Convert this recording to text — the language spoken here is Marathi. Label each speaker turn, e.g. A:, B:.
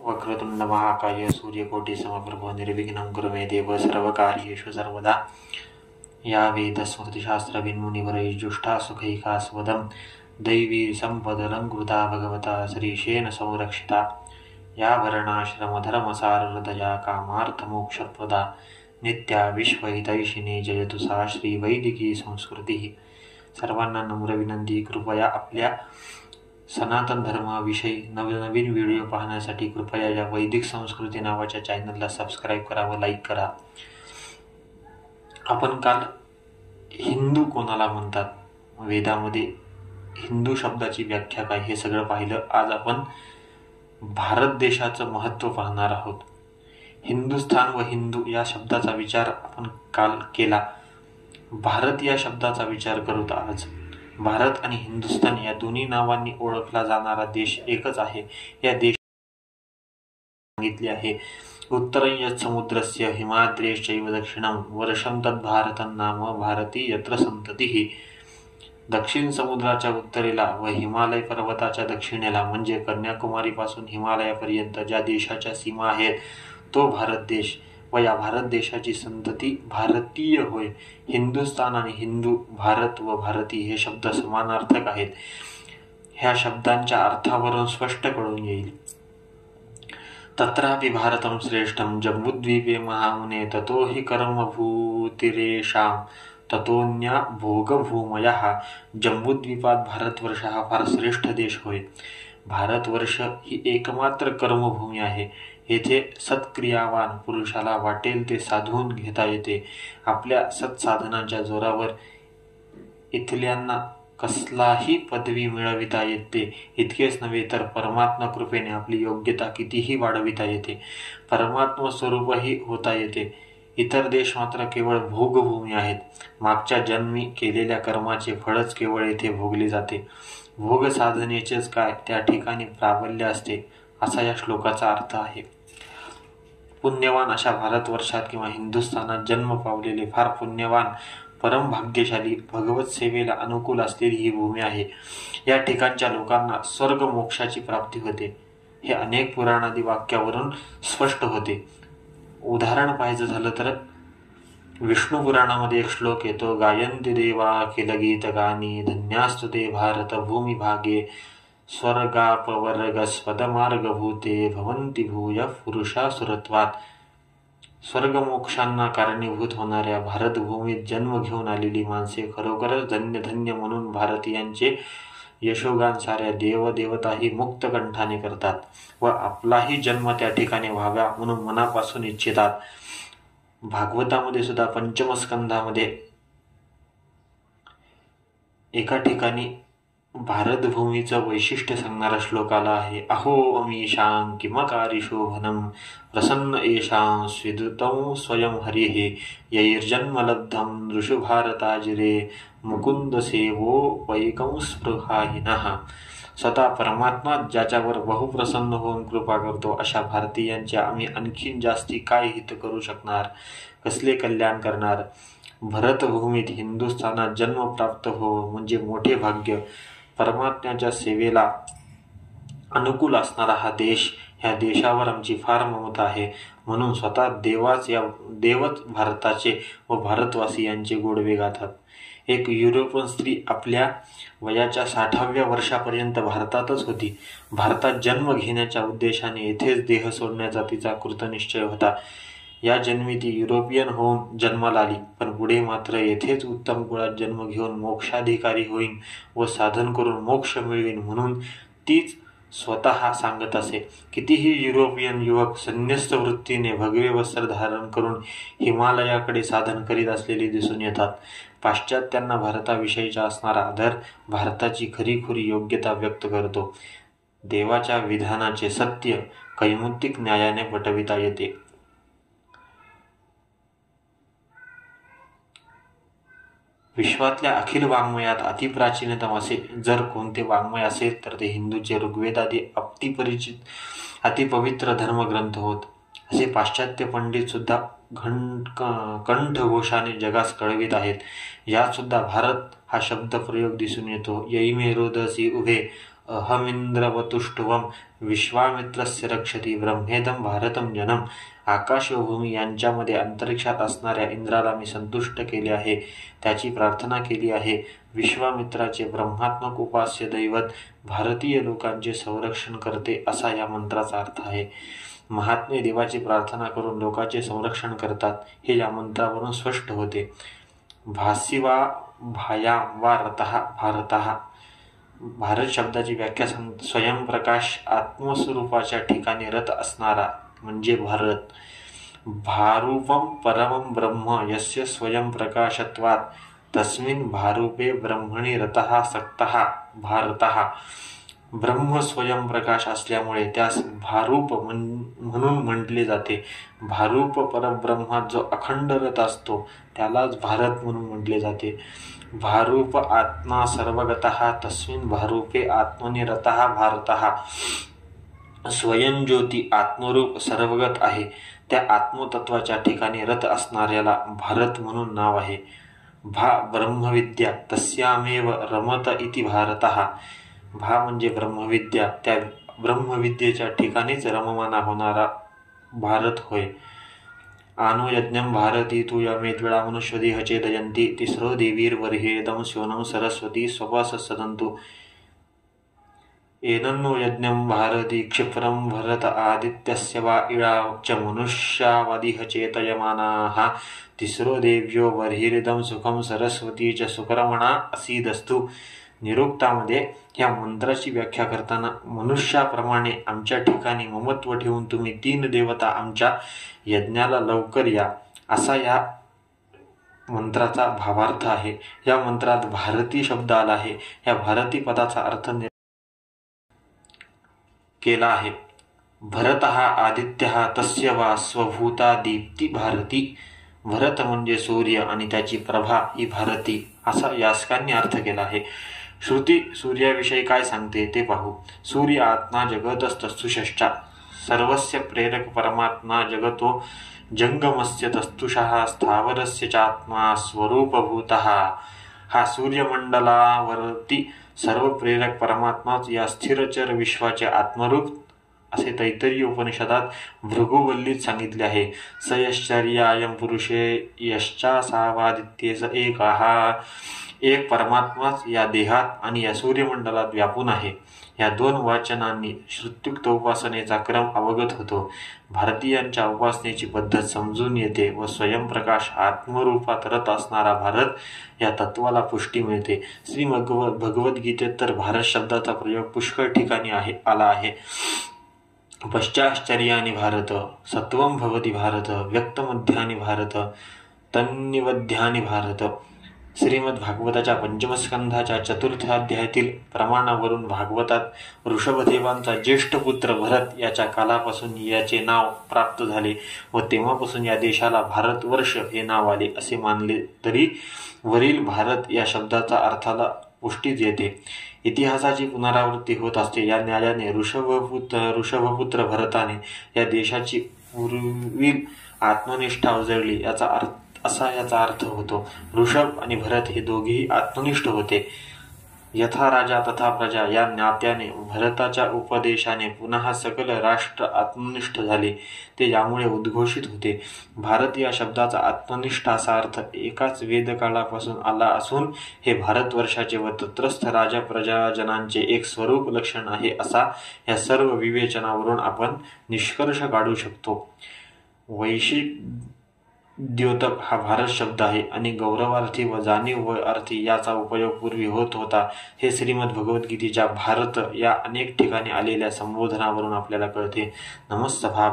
A: वक्रतुंड महाकाय सूर्यकोटि समप्रभ निर्विघ्नं कुरु मे देव सर्वकार्येषु सर्वदा। या वेदस्मृतिशास्त्रविन्मुनिवरैर्जुष्टा सुखैकास्पदं दैवी संपदलङ्कृता भगवता श्रीशेन संरक्षिता। या वर्णाश्रमधर्मसारहृदया कामार्थमोक्षप्रदा नित्या विश्वहितैषिणी जयतु सा श्रीवैदिकी संस्कृती। सर्वांना नम्र विनंती, कृपया आपल्या सनातन धर्माविषयी नवनवीन व्हिडिओ पाहण्यासाठी कृपया या वैदिक संस्कृती नावाच्या चॅनलला सबस्क्राईब करा व लाईक करा. आपण काल हिंदू कोणाला म्हणतात, वेदामध्ये हिंदू शब्दाची व्याख्या काय हे सगळं पाहिलं. आज आपण भारत देशाचं महत्त्व पाहणार आहोत. हिंदुस्थान व हिंदू या शब्दाचा विचार आपण काल केला. भारत या शब्दाचा विचार करूत आज. भारत आणि हिंदुस्थान या दोन्ही नावांनी ओळखला जाणारा देश एकच आहे. या देश सांगितले आहे, उत्तरं यत् समुद्रस्य हिमाद्रेश्चैव दक्षिणं वर्षं तद्भारतं नाम भारती यत्र संततिः. दक्षिण समुद्राच्या उत्तरेला व हिमालय पर्वताच्या दक्षिणेला म्हणजे कन्याकुमारीपासून हिमालयापर्यंत ज्या देशाच्या सीमा आहेत तो भारत देश व या भारत देशाची संतती भारतीय होय. हिंदुस्थान आणि हिंदू, भारत व भारती हे शब्द समानार्थक आहेत. ह्या शब्दांच्या अर्थावरून स्पष्ट कळून येईल. तत्रापि भारतं श्रेष्ठं जम्बुद्वीपे महामुने ततो हि कर्मभूतिरेषां ततोन्या भोगभूमयः. जम्बूद्वीपात भारतवर्ष हा फार श्रेष्ठ देश होय. भारतवर्ष ही एकमात्र कर्मभूमी आहे. येथे सत्क्रियावान पुरुषाला वाटेल ते साधून घेता येते. आपल्या सत्साधनाच्या जोरावर इथल्यांना कसलाही पदवी मिळविता येते. इतकेच नव्हे तर परमात्मा कृपेने आपली योग्यता कितीही वाढविता येते. परमात्मा स्वरूपही होता येते. इतर देश मात्र केवळ भोगभूमी आहेत. मागच्या जन्मी केलेल्या कर्माचे फळच केवळ येथे भोगले जाते. भोग साधनेचेच काय त्या ठिकाणी प्राबल्य असते, असा या श्लोकाचा अर्थ आहे. पुण्यवान अशा भारतवर्षात किंवा हिंदुस्थानात जन्म पावलेले फार पुण्यवान, परम भाग्यशाली, भगवत सेवेला अनुकूल असलेली ही भूमी आहे. या ठिकाणच्या लोकांना स्वर्ग मोक्षाची प्राप्ती होते. हे अनेक पुराणादी वाक्यावरून स्पष्ट होते. उदाहरण पाहायचं झालं तर विष्णू पुराणामध्ये एक श्लोक येतो, गायन्ति देवा अखिल गीतगानी धन्यास्तु ते भारत भूमिभागे स्वर्गापवर्गस्पदमार्गभूते भवन्ति भूय पुरुषासुरत्वात्. स्वर्गमोक्षांना कारणीभूत होणाऱ्या भारतभूमीत जन्म घेऊन आलेली माणसे खरोखरच धन्य धन्य म्हणून भारतीयांचे यशोगान साऱ्या देवदेवताही मुक्त कंठाने करतात व आपलाही जन्म त्या ठिकाणी व्हावा म्हणून मनापासून इच्छितात. भागवतामध्ये सुद्धा पंचमस्कंधामध्ये एका ठिकाणी भारतभूमीचं वैशिष्ट्य सांगणारा श्लोक आला आहे. अहो अमीशां किमकारी शोभनं प्रसन्न येषां स्विदुतं स्वयं हरिः यैर्जन्मलब्धं नृषु भारताजिरे मुकुंद सेवोपैकं स्पृहाहिनः. स्वतः परमात्मा ज्याच्यावर बहुप्रसन्न होऊन कृपा करतो अशा भारतीयांचे आम्ही आणखीन जास्ती काय हित करू शकणार, कसले कल्याण करणार. भरतभूमीत हिंदुस्थानात जन्म प्राप्त हो म्हणजे मोठे भाग्य. परमात्म्याच्या सेवेला अनुकूल असणारा हा देश, ह्या देशावर आमची फार ममता आहे. म्हणून स्वतः देवच भारताचे व भारतवासियांचे गोडवे गातात. एक युरोपियन स्त्री आपल्या वयाच्या 60व्या वर्षापर्यंत भारतातच होती. भारतात जन्म घेण्याच्या उद्देशाने येथेच देह सोडण्याचा तिचा कृतनिश्चय होता. या जन्मी ती युरोपियन होऊन जन्माला आली, पण पुढे मात्र येथेच उत्तम कुळात जन्म घेऊन मोक्षाधिकारी होईन व साधन करून मोक्ष मिळवीन म्हणून तीच स्वतः सांगत असे. कितीही युरोपियन युवक संन्यस्त वृत्तीने भगवे वस्त्र धारण करून हिमालयाकडे साधन करीत असलेले दिसून येतात. पाश्चात्यांना भारताविषयीचा असणारा आदर भारताची खरीखुरी योग्यता व्यक्त करतो. देवाच्या विधानाचे सत्य कैमुतिक न्यायाने पटविता येते. विश्वातल्या अखिल वाङ्मयात अतिप्राचीनतम असे जर कोणते वाङ्मय असेल तर ते हिंदूचे ऋग्वेदादी अतिपरिचित अतिपवित्र धर्मग्रंथ होत. असे पाश्चात्य पंडित सुद्धा कंठघोषाने जगास कळवित आहेत. यात सुद्धा भारत हा शब्द प्रयोग दिसून येतो. यैमे रोदसी उभे अहमिंद्रवतुष्टुवम विश्वामित्रस्य रक्षति ब्रह्मेदं भारतं जनम. आकाश व भूमी यांच्यामध्ये अंतरिक्षात असणाऱ्या इंद्राला मी संतुष्ट केले आहे, त्याची प्रार्थना केली आहे. विश्वामित्राचे ब्रह्मात्मक उपास्य दैवत भारतीय लोकांचे संरक्षण करते, असा या मंत्राचा अर्थ आहे. महात्मे देवाची प्रार्थना करून लोकांचे संरक्षण करतात, हे या मंत्रावरून स्पष्ट होते. भासी वा भाया वा रतः भारतः. भारत शब्दाची व्याख्या स्वयंप्रकाश आत्मस्वरूपाच्या ठिकाणी रत असणारा म्हणजे भारत. भारूपम परमं ब्रह्म यस्य स्वयंप्रकाशत्वात् तस्मिन् भारूपे ब्रह्मणि रतः सक्तः भारतः. ब्रह्म स्वयंप्रकाश असल्यामुळे त्यास भारूप म्हणून म्हटले जाते. भारूप परब्रह्मात जो अखंड रत असतो त्यालाच भारत म्हणून म्हटले जाते. भारूप आत्मा सर्वगतः तस्मिन् भारूपे आत्मनि रतः भारतः. स्वयंज्योती आत्मरूप सर्वगत आहे, त्या आत्मतत्वाच्या ठिकाणी रत असणाऱ्याला भारत म्हणून नाव आहे. भा ब्रह्मविद्या तस्यामेव रमत इति भारतः. भा म्हणजे ब्रह्मविद्या, त्या ब्रह्मविद्येच्या ठिकाणीच रममाना होणारा भारत होय. आनो यज्ञं भारती तू यमेद्वेळा मनुष्यदेह चेदयन्ति. तिस्रो देवीर्वर्हेदं स्योनं सरस्वती स्वपास सदन्तु. एनन्नो यज्ञं भारती क्षिप्रं भरत आदित्यस्य वा इळा च मनुष्यावदिह चेतयमानाः. तिस्रो देव्यो वर्हिरिदं सुखं सरस्वती च सुकर्मणा असीदस्तु. निरुक्तामध्ये या मंत्राची व्याख्या करताना मनुष्याप्रमाणे आमच्या ठिकाणी ममत्व ठेवून तुम्ही 3 देवता आमच्या यज्ञाला लवकर या, असा या मंत्राचा भावार्थ आहे. या मंत्रात भारती शब्द आला आहे. या भारती पदाचा अर्थ केला आहे. भरतः आदित्यः तस्य वा स्वभूता दीप्ती भारती. भरत म्हणजे सूर्य आणि त्याची प्रभा ही भारती, असा यास्कांनी अर्थ केला आहे. श्रुती सूर्याविषयी काय सांगते ते पाहू. सूर्य आत्मा जगतस्तुषश्च. सर्वस्य प्रेरक परमात्मा जगतो जंगमस्य तस्तुषः स्थावरस्य चात्मा स्वरूपभूतः. हा सूर्यमंडलावरती सर्व प्रेरक परमात्माच या स्थिरचर विश्वाचे आत्मरूप असे तैत्तरीय उपनिषदात भृगुवल्लीत सांगितले आहे. सयश्चर्यायं पुरुषे यश्चासावादित्येस एकः. एक परमात्माच या देहात आणि या सूर्यमंडलात व्यापून आहे. या 2 वाचनांनी श्रुत्युक्त उपासनेचा क्रम अवगत होतो. भारतीयांच्या उपासनेची पद्धत समजून येते व स्वयंप्रकाश आत्मरूपात रत असणारा भारत या तत्वाला पुष्टी मिळते. श्री भगवद्गीतेत तर भारत शब्दाचा प्रयोग पुष्कळ ठिकाणी आला आहे. पश्चाश्चर्यानि भारत, सत्वं भवति भारत, व्यक्तमध्यानि भारत, तन्निवध्यानि भारत. श्रीमद भागवताच्या 5म स्कंधाच्या 4थ्या अध्यायातील प्रमाणावरून भागवतात ऋषभदेवांचा ज्येष्ठ पुत्र भरत याच्या कालापासून याचे नाव प्राप्त झाले व तेव्हापासून या देशाला भारतवर्ष हे नाव आले असे मानले तरी वरील भारत या शब्दाचा अर्थाला पुष्टीच येते. इतिहासाची पुनरावृत्ती होत असते. या न्यायाने ऋषभपुत्र भरताने या देशाची पूर्वील आत्मनिष्ठा उजळली असा याचा अर्थ होतो. ऋषभ आणि भरत हे दोघेही आत्मनिष्ठ होते. यथा राजा तथा प्रजा या नात्याने भरताच्या उपदेशाने पुन्हा सकल राष्ट्र आत्मनिष्ठ झाले. ते यामुळे उद्घोषित होते. भारत या शब्दाचा आत्मनिष्ठ असा अर्थ एकाच वेदकाळापासून आला असून हे भारतवर्षाचे व तत्रस्थ राजा प्रजाजनांचे एक स्वरूप लक्षण आहे असा या सर्व विवेचनावरून आपण निष्कर्ष काढू शकतो. वैश्विक द्योतक हा भारत शब्द आहे आणि गौरवार्थी व जाणीव व अर्थी याचा उपयोग पूर्वी होत होता हे श्रीमद भगवद्गीतेच्या भारत या अनेक ठिकाणी आलेल्या संबोधनावरून आपल्याला कळते. नमस्तभा